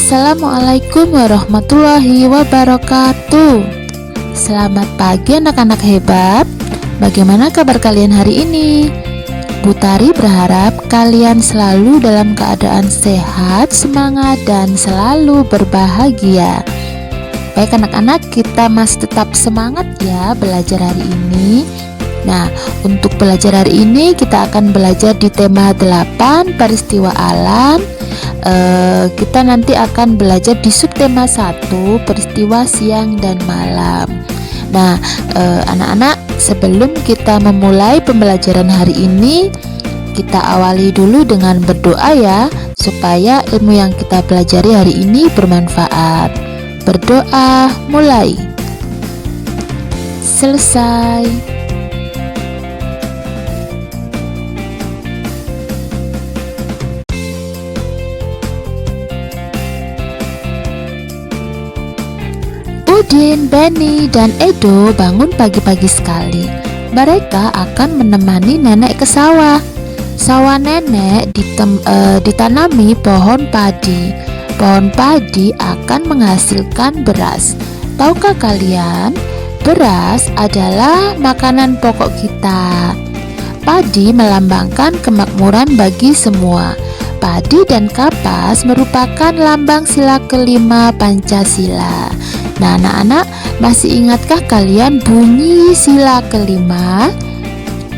Assalamualaikum warahmatullahi wabarakatuh. Selamat pagi anak-anak hebat. Bagaimana kabar kalian hari ini? Bu Tari berharap kalian selalu dalam keadaan sehat, semangat, dan selalu berbahagia. Baik anak-anak, kita masih tetap semangat ya belajar hari ini. Nah, untuk belajar hari ini kita akan belajar di tema 8 peristiwa alam. Kita nanti akan belajar di subtema 1 peristiwa siang dan malam. Nah, anak-anak, sebelum kita memulai pembelajaran hari ini, kita awali dulu dengan berdoa ya, supaya ilmu yang kita pelajari hari ini bermanfaat. Berdoa, mulai. Selesai. Udin, Benny, dan Edo bangun pagi-pagi sekali. Mereka akan menemani nenek ke sawah. Sawah nenek ditanami pohon padi. Pohon padi akan menghasilkan beras. Tahukah kalian, beras adalah makanan pokok kita. Padi melambangkan kemakmuran bagi semua. Padi dan kapas merupakan lambang sila kelima Pancasila. Nah, anak-anak, masih ingatkah kalian bunyi sila kelima?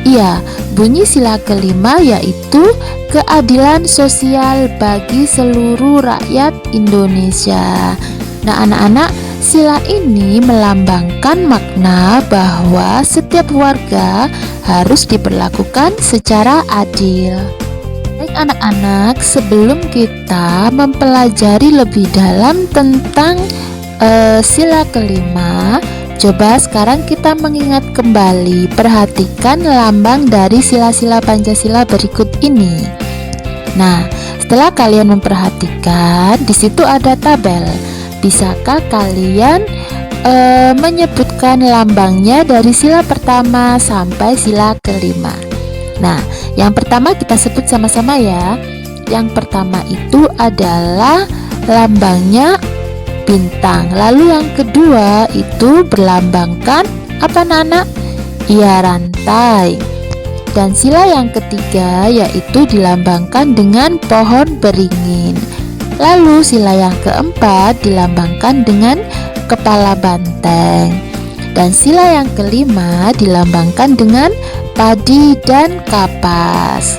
Iya, bunyi sila kelima yaitu keadilan sosial bagi seluruh rakyat Indonesia. Nah, anak-anak, sila ini melambangkan makna bahwa setiap warga harus diperlakukan secara adil. Baik anak-anak, sebelum kita mempelajari lebih dalam tentang sila kelima, coba sekarang kita mengingat kembali. Perhatikan lambang dari sila-sila Pancasila berikut ini. Nah, setelah kalian memperhatikan, di situ ada tabel. Bisakah kalian menyebutkan lambangnya dari sila pertama sampai sila kelima? Nah, yang pertama kita sebut sama-sama ya. Yang pertama itu adalah lambangnya bintang. Lalu yang kedua itu berlambangkan apa Nana? Iya, rantai. Dan sila yang ketiga yaitu dilambangkan dengan pohon beringin. Lalu sila yang keempat dilambangkan dengan kepala banteng. Dan sila yang kelima dilambangkan dengan padi dan kapas.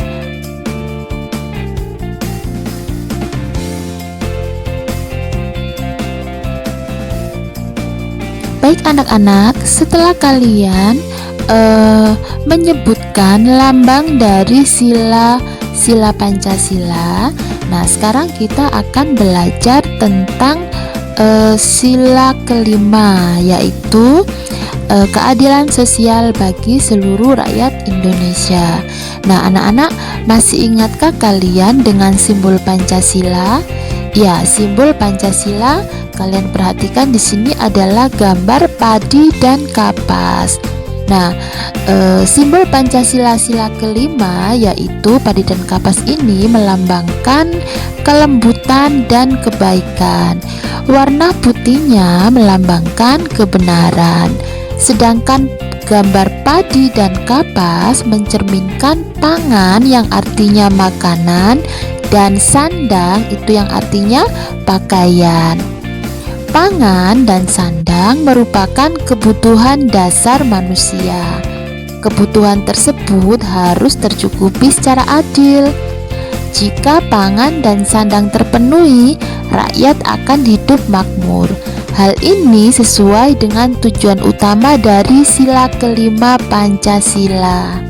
Baik anak-anak, setelah kalian menyebutkan lambang dari sila Pancasila, nah sekarang kita akan belajar tentang sila kelima, yaitu keadilan sosial bagi seluruh rakyat Indonesia. Nah anak-anak, masih ingatkah kalian dengan simbol Pancasila? Ya, simbol Pancasila kalian perhatikan di sini adalah gambar padi dan kapas. Nah, simbol Pancasila sila kelima yaitu padi dan kapas ini melambangkan kelembutan dan kebaikan. Warna putihnya melambangkan kebenaran. Sedangkan gambar padi dan kapas mencerminkan pangan yang artinya makanan dan sandang itu yang artinya pakaian. Pangan dan sandang merupakan kebutuhan dasar manusia. Kebutuhan tersebut harus tercukupi secara adil. Jika pangan dan sandang terpenuhi, rakyat akan hidup makmur. Hal ini sesuai dengan tujuan utama dari sila kelima Pancasila.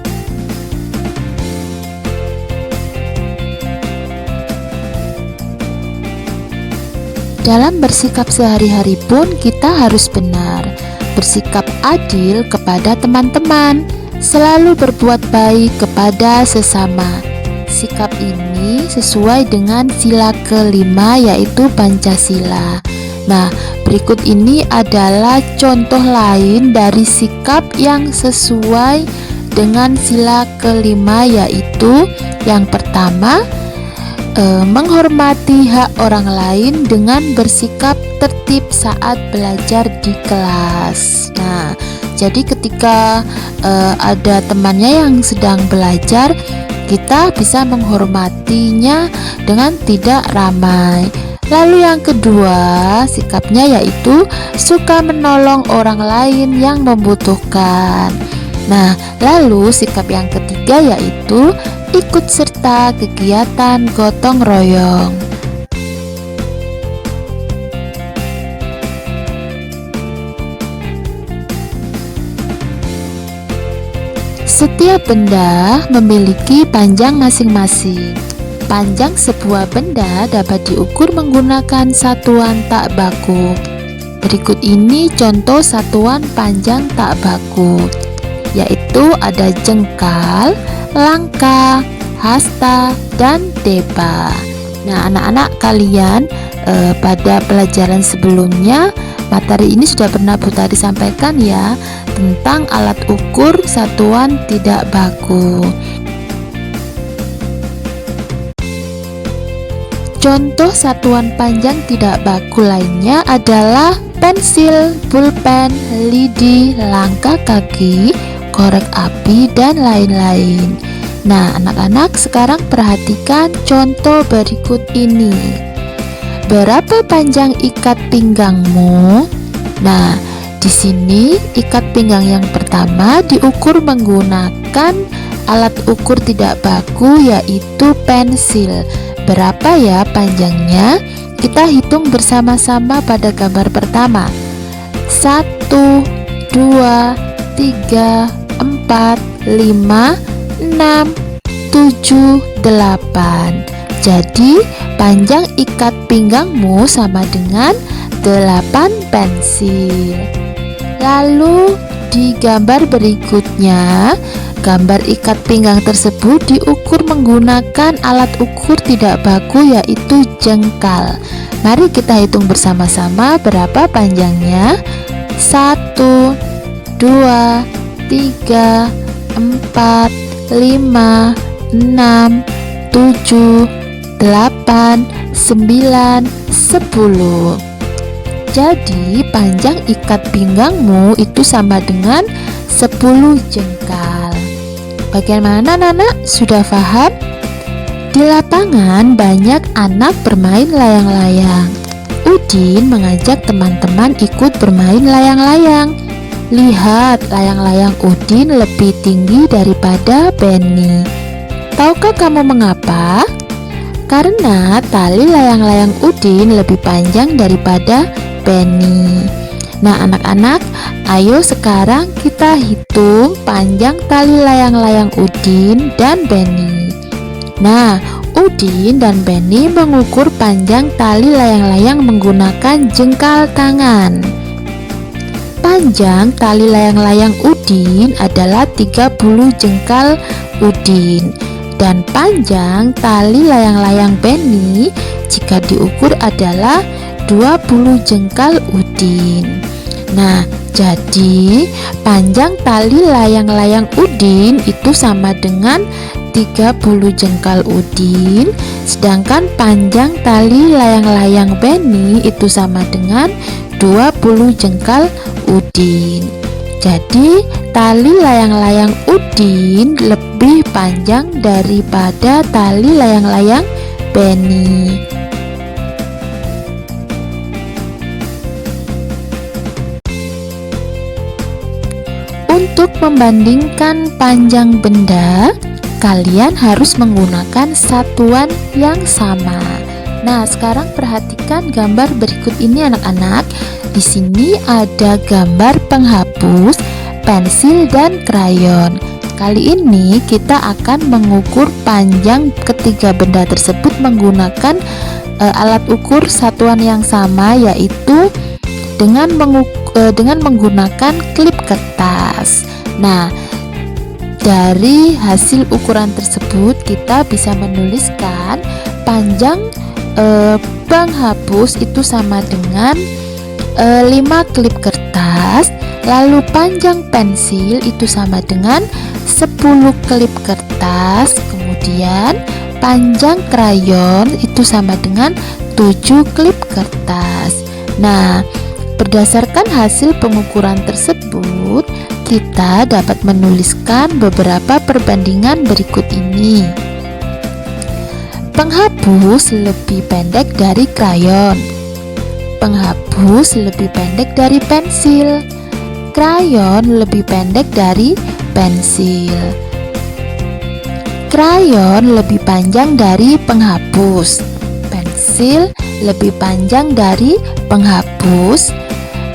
Dalam bersikap sehari-hari pun kita harus benar, bersikap adil kepada teman-teman, selalu berbuat baik kepada sesama. Sikap ini sesuai dengan sila kelima yaitu Pancasila. Nah, berikut ini adalah contoh lain dari sikap yang sesuai dengan sila kelima, yaitu yang pertama, menghormati hak orang lain dengan bersikap tertib saat belajar di kelas. Nah, jadi ketika ada temannya yang sedang belajar, kita bisa menghormatinya dengan tidak ramai. Lalu yang kedua, sikapnya yaitu suka menolong orang lain yang membutuhkan. Nah, lalu sikap yang ketiga yaitu ikut serta kegiatan gotong royong. Setiap benda memiliki panjang masing-masing. Panjang sebuah benda dapat diukur menggunakan satuan tak baku. Berikut ini contoh satuan panjang tak baku, yaitu ada jengkal, langkah, hasta, dan deba. Nah, anak-anak kalian pada pelajaran sebelumnya materi ini sudah pernah Bu Tari sampaikan ya, tentang alat ukur satuan tidak baku. Contoh satuan panjang tidak baku lainnya adalah pensil, pulpen, lidi, langkah kaki, korek api, dan lain-lain. Nah, anak-anak sekarang perhatikan contoh berikut ini. Berapa panjang ikat pinggangmu? Nah, di sini ikat pinggang yang pertama diukur menggunakan alat ukur tidak baku yaitu pensil. Berapa ya panjangnya? Kita hitung bersama-sama pada gambar pertama. 1, 2, 3, 4, 5, 6, 7, 8. Jadi panjang ikat pinggangmu sama dengan 8 pensil. Lalu di gambar berikutnya, gambar ikat pinggang tersebut diukur menggunakan alat ukur tidak baku yaitu jengkal. Mari kita hitung bersama-sama berapa panjangnya. 1, 2, 3, 4, 5, 6, 7, 8, 9, 10. Jadi panjang ikat pinggangmu itu sama dengan 10 jengkal. Bagaimana Nana? Sudah paham? Di lapangan banyak anak bermain layang-layang. Udin mengajak teman-teman ikut bermain layang-layang. Lihat, layang-layang Udin lebih tinggi daripada Benny. Tahukah kamu mengapa? Karena tali layang-layang Udin lebih panjang daripada Benny. Nah, anak-anak, ayo sekarang kita hitung panjang tali layang-layang Udin dan Benny. Nah, Udin dan Benny mengukur panjang tali layang-layang menggunakan jengkal tangan. Panjang tali layang-layang Udin adalah 30 jengkal Udin, dan panjang tali layang-layang Benny jika diukur adalah 20 jengkal Udin. Nah, jadi panjang tali layang-layang Udin itu sama dengan 30 jengkal Udin, sedangkan panjang tali layang-layang Benny itu sama dengan 20 jengkal Udin. Jadi tali layang-layang Udin lebih panjang daripada tali layang-layang Benny. Untuk membandingkan panjang benda, kalian harus menggunakan satuan yang sama. Nah, sekarang perhatikan gambar berikut ini anak-anak. Di sini ada gambar penghapus, pensil, dan krayon. Kali ini kita akan mengukur panjang ketiga benda tersebut menggunakan alat ukur satuan yang sama, yaitu dengan menggunakan klip kertas. Nah, dari hasil ukuran tersebut kita bisa menuliskan panjang penghapus itu sama dengan 5 klip kertas. Lalu panjang pensil itu sama dengan 10 klip kertas. Kemudian panjang krayon itu sama dengan 7 klip kertas. Nah, berdasarkan hasil pengukuran tersebut, kita dapat menuliskan beberapa perbandingan berikut ini. Penghapus lebih pendek dari krayon. Penghapus lebih pendek dari pensil. Krayon lebih pendek dari pensil. Krayon lebih panjang dari penghapus. Pensil lebih panjang dari penghapus.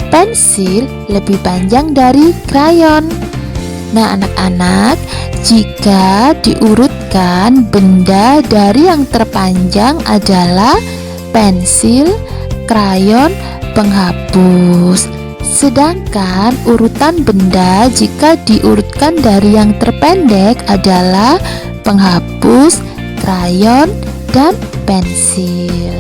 Pensil lebih panjang dari krayon. Nah, anak-anak, jika diurutkan, benda dari yang terpanjang adalah pensil, krayon, penghapus. Sedangkan urutan benda jika diurutkan dari yang terpendek adalah penghapus, krayon, dan pensil.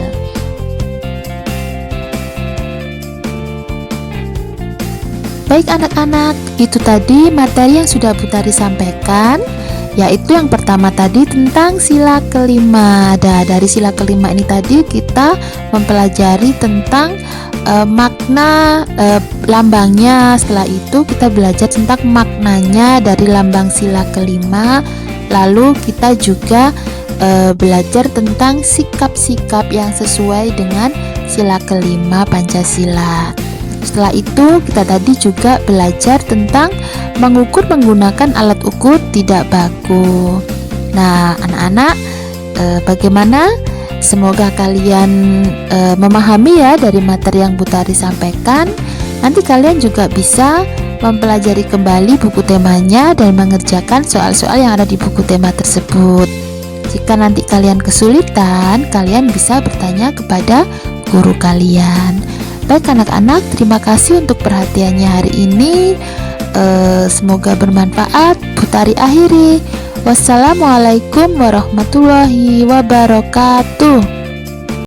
Baik anak-anak, itu tadi materi yang sudah Butari sampaikan, yaitu yang pertama tadi tentang sila kelima. Dari sila kelima ini tadi kita mempelajari tentang makna lambangnya. Setelah itu kita belajar tentang maknanya dari lambang sila kelima. Lalu kita juga belajar tentang sikap-sikap yang sesuai dengan sila kelima Pancasila. Setelah itu kita tadi juga belajar tentang mengukur menggunakan alat ukur tidak baku. Nah, anak-anak, bagaimana? Semoga kalian memahami ya dari materi yang Butari sampaikan. Nanti kalian juga bisa mempelajari kembali buku temanya dan mengerjakan soal-soal yang ada di buku tema tersebut. Jika nanti kalian kesulitan, kalian bisa bertanya kepada guru kalian. Baik anak-anak, terima kasih untuk perhatiannya hari ini. Semoga bermanfaat. Butari akhiri. Wassalamualaikum warahmatullahi wabarakatuh.